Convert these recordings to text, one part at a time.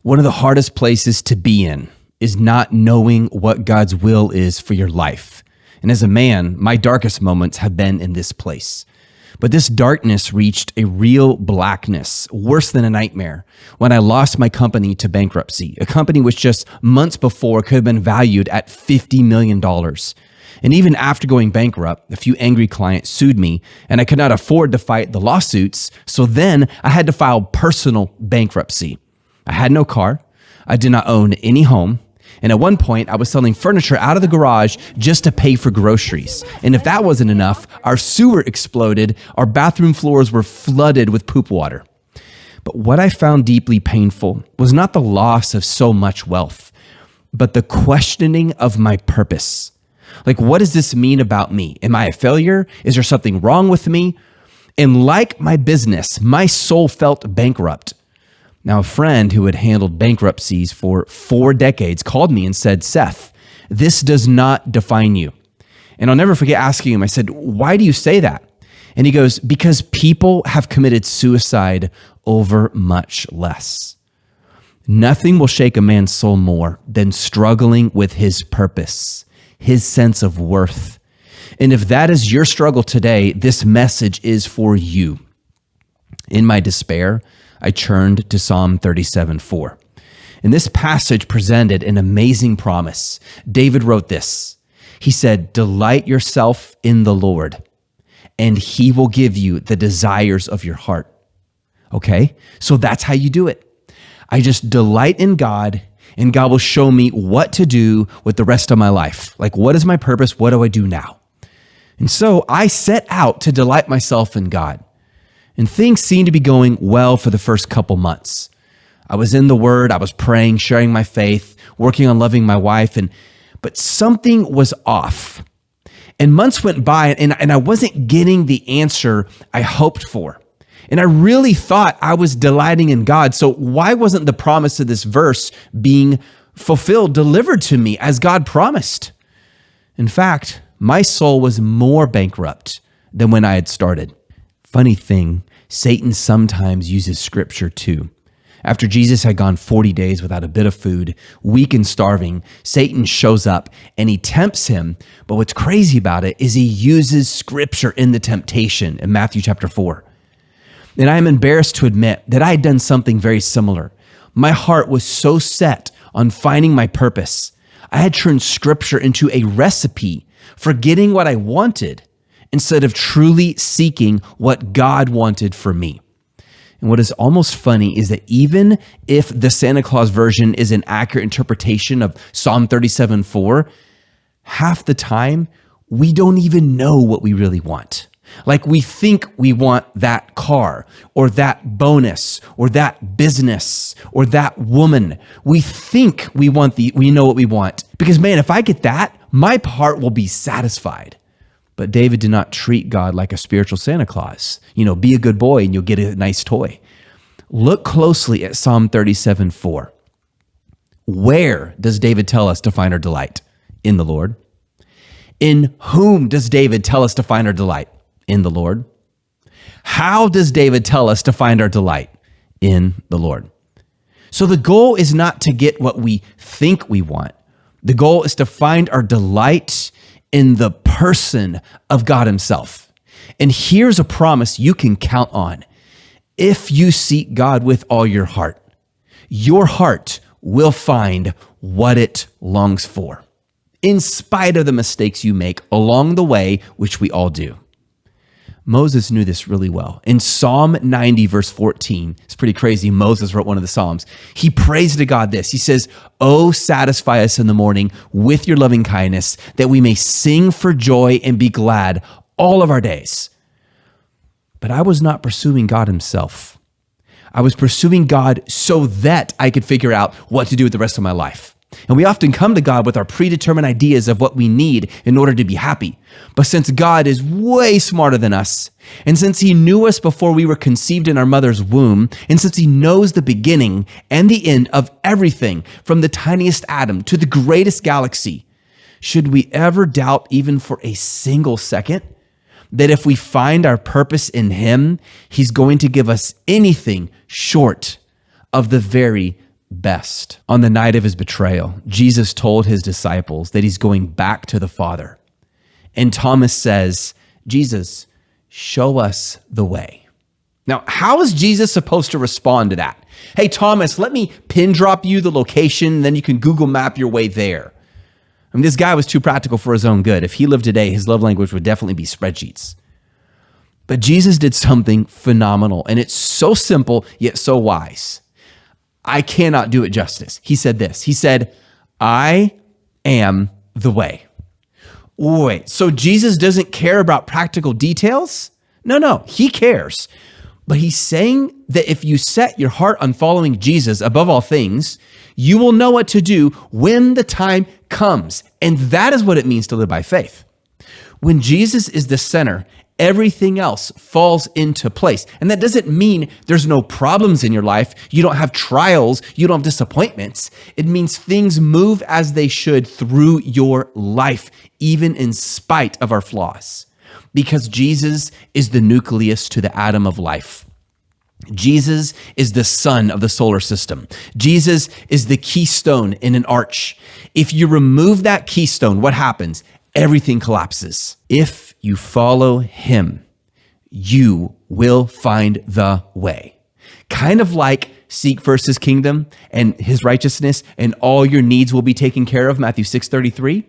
One of the hardest places to be in is not knowing what God's will is for your life. And as a man, my darkest moments have been in this place. But this darkness reached a real blackness, worse than a nightmare, when I lost my company to bankruptcy, a company which just months before could have been valued at $50 million. And even after going bankrupt, a few angry clients sued me, and I could not afford to fight the lawsuits, so then I had to file personal bankruptcy. I had no car, I did not own any home, and at one point I was selling furniture out of the garage just to pay for groceries. And if that wasn't enough, our sewer exploded, our bathroom floors were flooded with poop water. But what I found deeply painful was not the loss of so much wealth, but the questioning of my purpose. Like, what does this mean about me? Am I a failure? Is there something wrong with me? And like my business, my soul felt bankrupt. Now, a friend who had handled bankruptcies for 4 decades called me and said, "Seth, this does not define you." And I'll never forget asking him, I said, "Why do you say that?" And he goes, "Because people have committed suicide over much less." Nothing will shake a man's soul more than struggling with his purpose, his sense of worth. And if that is your struggle today, this message is for you. In my despair, I turned to Psalm 37:4. And this passage presented an amazing promise. David wrote this. He said, "Delight yourself in the Lord, and he will give you the desires of your heart." Okay, so that's how you do it. I just delight in God, and God will show me what to do with the rest of my life. Like, what is my purpose? What do I do now? And so I set out to delight myself in God. And things seemed to be going well for the first couple months. I was in the Word, I was praying, sharing my faith, working on loving my wife, but something was off. And months went by, and I wasn't getting the answer I hoped for. And I really thought I was delighting in God. So why wasn't the promise of this verse being fulfilled, delivered to me as God promised? In fact, my soul was more bankrupt than when I had started. Funny thing, Satan sometimes uses scripture too. After Jesus had gone 40 days without a bit of food, weak and starving, Satan shows up and he tempts him. But what's crazy about it is he uses scripture in the temptation in Matthew chapter 4. And I'm embarrassed to admit that I had done something very similar. My heart was so set on finding my purpose. I had turned scripture into a recipe for getting what I wanted, instead of truly seeking what God wanted for me. And what is almost funny is that even if the Santa Claus version is an accurate interpretation of Psalm 37:4, half the time, we don't even know what we really want. Like, we think we want that car or that bonus or that business or that woman. We think we know what we want. Because man, if I get that, my heart will be satisfied. But David did not treat God like a spiritual Santa Claus. Be a good boy and you'll get a nice toy. Look closely at Psalm 37:4. Where does David tell us to find our delight? In the Lord. In whom does David tell us to find our delight? In the Lord. How does David tell us to find our delight? In the Lord. So the goal is not to get what we think we want. The goal is to find our delight in the person of God himself. And here's a promise you can count on. If you seek God with all your heart will find what it longs for, in spite of the mistakes you make along the way, which we all do. Moses knew this really well. In Psalm 90, verse 14, it's pretty crazy. Moses wrote one of the Psalms. He prays to God this. He says, "Oh, satisfy us in the morning with your loving kindness, that we may sing for joy and be glad all of our days." But I was not pursuing God himself. I was pursuing God so that I could figure out what to do with the rest of my life. And we often come to God with our predetermined ideas of what we need in order to be happy. But since God is way smarter than us, and since he knew us before we were conceived in our mother's womb, and since he knows the beginning and the end of everything, from the tiniest atom to the greatest galaxy, should we ever doubt even for a single second that if we find our purpose in him, he's going to give us anything short of the very best. On the night of his betrayal, Jesus told his disciples that he's going back to the Father. And Thomas says, Jesus, show us the way. Now, how is Jesus supposed to respond to that? Hey, Thomas, let me pin drop you the location, then you can Google map your way there. I mean, this guy was too practical for his own good. If he lived today, his love language would definitely be spreadsheets. But Jesus did something phenomenal, and it's so simple, yet so wise. I cannot do it justice. He said this. He said, I am the way. Wait, so Jesus doesn't care about practical details? No, he cares. But he's saying that if you set your heart on following Jesus above all things, you will know what to do when the time comes. And that is what it means to live by faith. When Jesus is the center, everything else falls into place. And that doesn't mean there's no problems in your life. You don't have trials. You don't have disappointments. It means things move as they should through your life, even in spite of our flaws. Because Jesus is the nucleus to the atom of life. Jesus is the sun of the solar system. Jesus is the keystone in an arch. If you remove that keystone, what happens? Everything collapses. If you follow him, you will find the way. Kind of like seek first his kingdom and his righteousness, and all your needs will be taken care of, Matthew 6:33.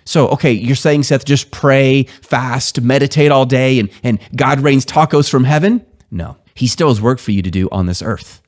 So, okay, you're saying, Seth, just pray, fast, meditate all day, and God rains tacos from heaven? No, he still has work for you to do on this earth.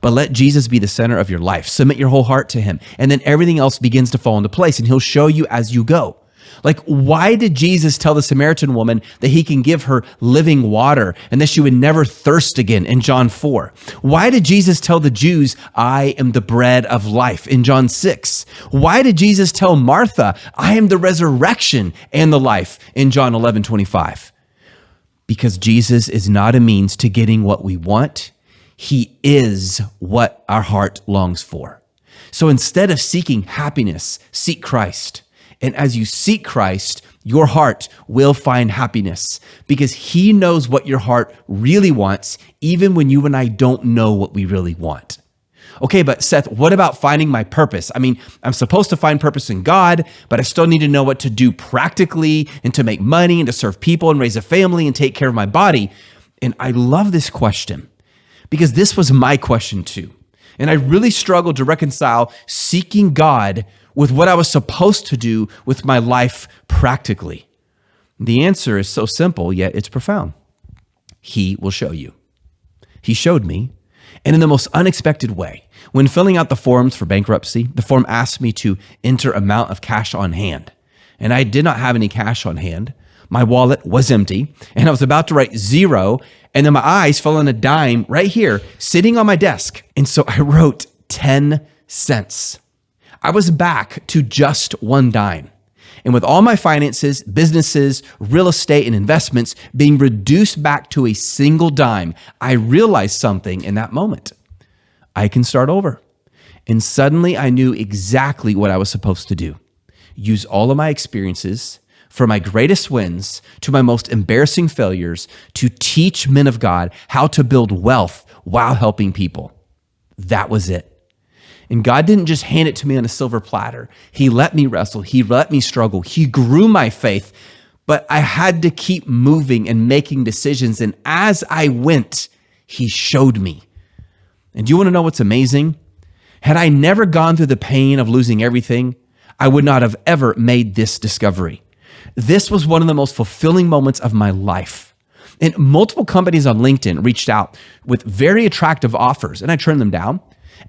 But let Jesus be the center of your life. Submit your whole heart to him, and then everything else begins to fall into place, and he'll show you as you go. Like, why did Jesus tell the Samaritan woman that he can give her living water and that she would never thirst again in John 4? Why did Jesus tell the Jews, I am the bread of life in John 6? Why did Jesus tell Martha, I am the resurrection and the life in John 11:25? Because Jesus is not a means to getting what we want. He is what our heart longs for. So instead of seeking happiness, seek Christ. And as you seek Christ, your heart will find happiness because he knows what your heart really wants, even when you and I don't know what we really want. Okay, but Seth, what about finding my purpose? I mean, I'm supposed to find purpose in God, but I still need to know what to do practically and to make money and to serve people and raise a family and take care of my body. And I love this question because this was my question too. And I really struggled to reconcile seeking God with what I was supposed to do with my life practically. The answer is so simple, yet it's profound. He will show you. He showed me, and in the most unexpected way. When filling out the forms for bankruptcy, the form asked me to enter amount of cash on hand. And I did not have any cash on hand. My wallet was empty, and I was about to write zero, and then my eyes fell on a dime right here, sitting on my desk. And so I wrote 10 cents. I was back to just one dime. And with all my finances, businesses, real estate, and investments being reduced back to a single dime, I realized something in that moment. I can start over. And suddenly I knew exactly what I was supposed to do. Use all of my experiences, from my greatest wins to my most embarrassing failures, to teach men of God how to build wealth while helping people. That was it. And God didn't just hand it to me on a silver platter. He let me wrestle. He let me struggle. He grew my faith, but I had to keep moving and making decisions. And as I went, he showed me. And do you want to know what's amazing? Had I never gone through the pain of losing everything, I would not have ever made this discovery. This was one of the most fulfilling moments of my life. And multiple companies on LinkedIn reached out with very attractive offers, and I turned them down.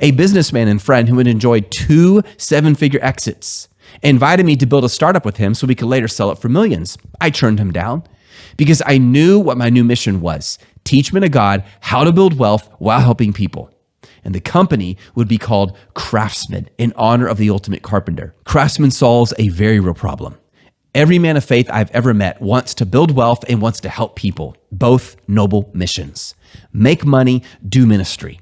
A businessman and friend who had enjoyed 2 7-figure exits invited me to build a startup with him so we could later sell it for millions. I turned him down because I knew what my new mission was: teach men of God how to build wealth while helping people. And the company would be called Craftsman, in honor of the ultimate carpenter. Craftsman solves a very real problem. Every man of faith I've ever met wants to build wealth and wants to help people, both noble missions. Make money, do ministry.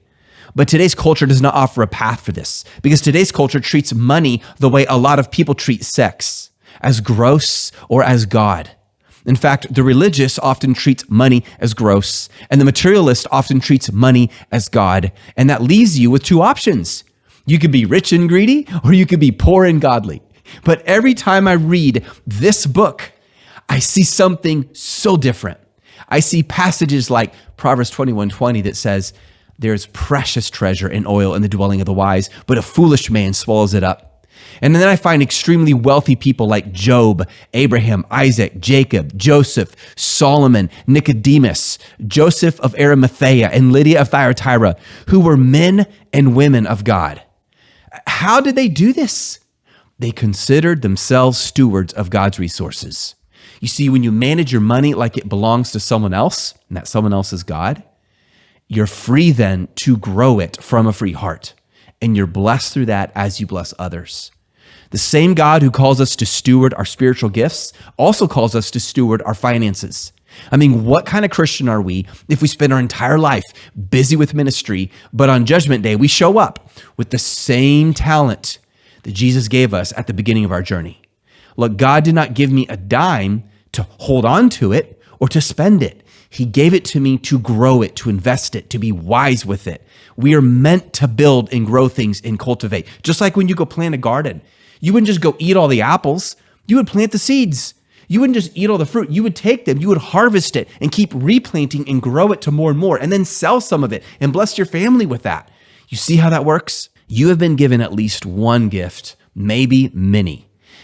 But today's culture does not offer a path for this because today's culture treats money the way a lot of people treat sex, as gross or as God. In fact, the religious often treats money as gross, and the materialist often treats money as God. And that leaves you with 2 options. You could be rich and greedy, or you could be poor and godly. But every time I read this book, I see something so different. I see passages like Proverbs 21:20 that says, there's precious treasure in oil in the dwelling of the wise, but a foolish man swallows it up. And then I find extremely wealthy people like Job, Abraham, Isaac, Jacob, Joseph, Solomon, Nicodemus, Joseph of Arimathea, and Lydia of Thyatira, who were men and women of God. How did they do this? They considered themselves stewards of God's resources. You see, when you manage your money like it belongs to someone else, and that someone else is God, you're free then to grow it from a free heart. And you're blessed through that as you bless others. The same God who calls us to steward our spiritual gifts also calls us to steward our finances. I mean, what kind of Christian are we if we spend our entire life busy with ministry, but on Judgment Day, we show up with the same talent that Jesus gave us at the beginning of our journey? Look, God did not give me a dime to hold on to it or to spend it. He gave it to me to grow it, to invest it, to be wise with it. We are meant to build and grow things and cultivate. Just like when you go plant a garden, you wouldn't just go eat all the apples. You would plant the seeds. You wouldn't just eat all the fruit. You would take them, you would harvest it and keep replanting and grow it to more and more, and then sell some of it and bless your family with that. You see how that works? You have been given at least one gift, maybe many.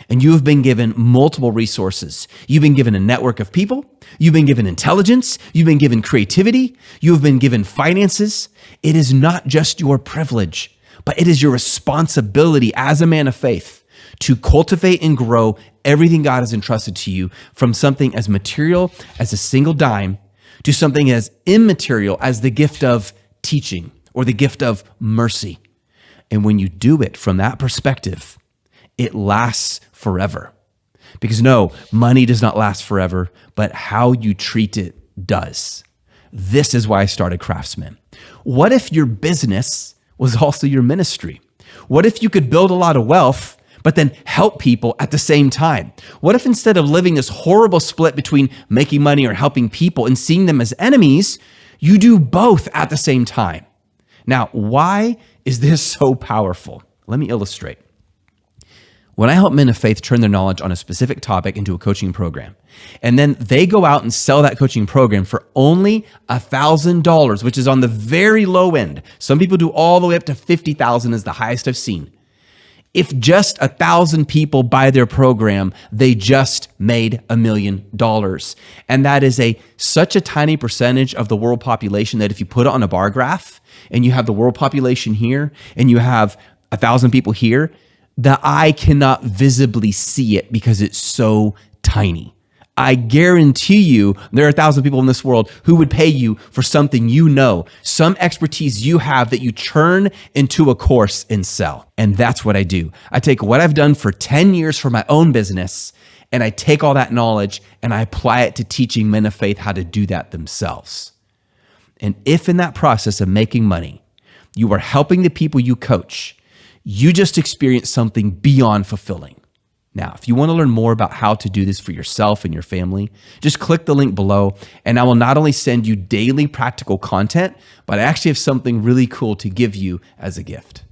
And you have been given multiple resources. You've been given a network of people. You've been given intelligence. You've been given creativity. You have been given finances. It is not just your privilege, but it is your responsibility as a man of faith to cultivate and grow everything God has entrusted to you, from something as material as a single dime to something as immaterial as the gift of teaching or the gift of mercy. And when you do it from that perspective, it lasts forever. Because no, money does not last forever, but how you treat it does. This is why I started Craftsman. What if your business was also your ministry? What if you could build a lot of wealth, but then help people at the same time? What if instead of living this horrible split between making money or helping people and seeing them as enemies, you do both at the same time? Now, why is this so powerful? Let me illustrate. When I help men of faith turn their knowledge on a specific topic into a coaching program, and then they go out and sell that coaching program for only $1,000, which is on the very low end. Some people do all the way up to $50,000 is the highest I've seen. If just 1,000 people buy their program, they just made $1 million. And that is such a tiny percentage of the world population that if you put it on a bar graph and you have the world population here and you have 1,000 people here, the eye cannot visibly see it because it's so tiny. I guarantee you there are 1,000 people in this world who would pay you for something you know, some expertise you have that you turn into a course and sell. And that's what I do. I take what I've done for 10 years for my own business, and I take all that knowledge and I apply it to teaching men of faith how to do that themselves. And if in that process of making money, you are helping the people you coach, you just experience something beyond fulfilling. Now, if you want to learn more about how to do this for yourself and your family, just click the link below and I will not only send you daily practical content, but I actually have something really cool to give you as a gift.